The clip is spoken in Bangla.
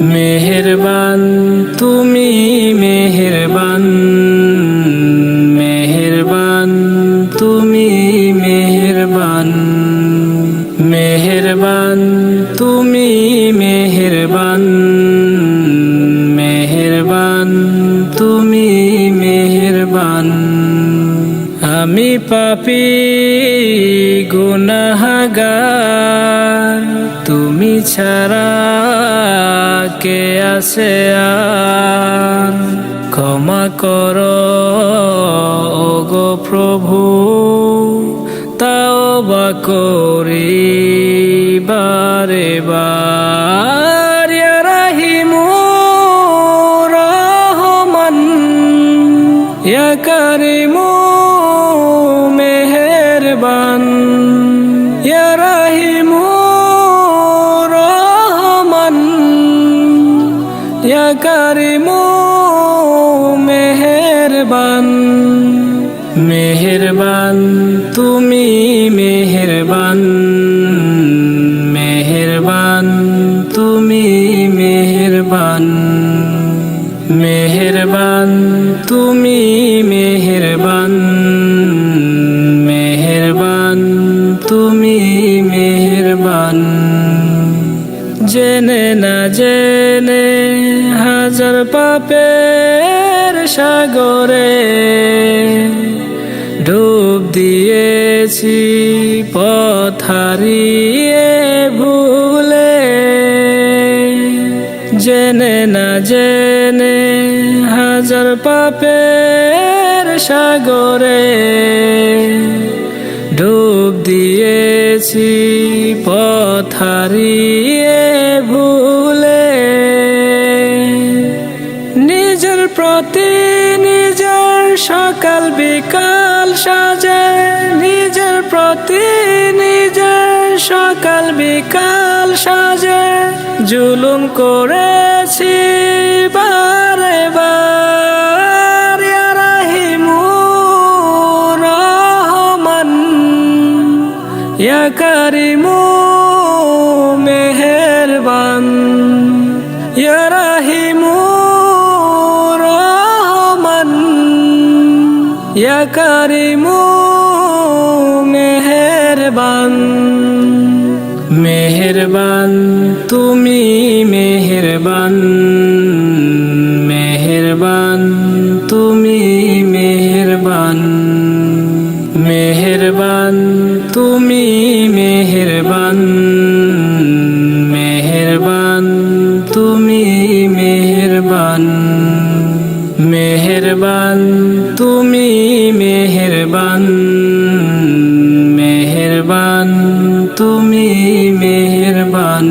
মেহেরবান তুমি মেহেরবান, মেহেরবান তুমি মেহেরবান, মেহেরবান তুমি মেহেরবান, মেহেরবান তুমি মেহেরবান। আমি পাপী গুনাহগার, তুমি ছাড়া কে আছে আর? ক্ষমা করো ওগো প্রভু, তাওবা করি বারে বার। ইয়া রাহিমু রহমান, ইয়া কারিমু মেহেরবান, ইয়া রাহিমু রহমান, ইয়া কারিমু মেহেরবান। মেহেরবান তুমি মেহেরবান, মেহেরবান তুমি মেহেরবান, মেহেরবান তুমি মেহেরবান, মেহেরবান তুমি মেহেরবান। জেনে না জেনে হাজার পাপের সাগরে ডুব দিয়েছি পথ হারিয়ে ভুলে। জেনে না জেনে হাজার পাপের সাগরে ডুব দিয়েছি পথ হারিয়ে ভুলে। নিজের প্রতি নিজের সকাল বিকাল সাজে, নিজের প্রতি নিজের সকাল বিকাল সাজে জুলুম করেছি বারে বার। ইয়া রাহিমু রহমান, ইয়া কারিমু মেহেরবান, ইয়া রাহিমু রহমান, ইয়া কারিমু মেহেরবান। মেহেরবান তুমি মেহেরবান, মেহেরবান তুমি মেহেরবান, মেহেরবান তুমি মেহেরবান, মেহেরবান তুমি মেহেরবান, মেহেরবান তুমি মেহেরবান, মেহেরবান তুমি মেহেরবান।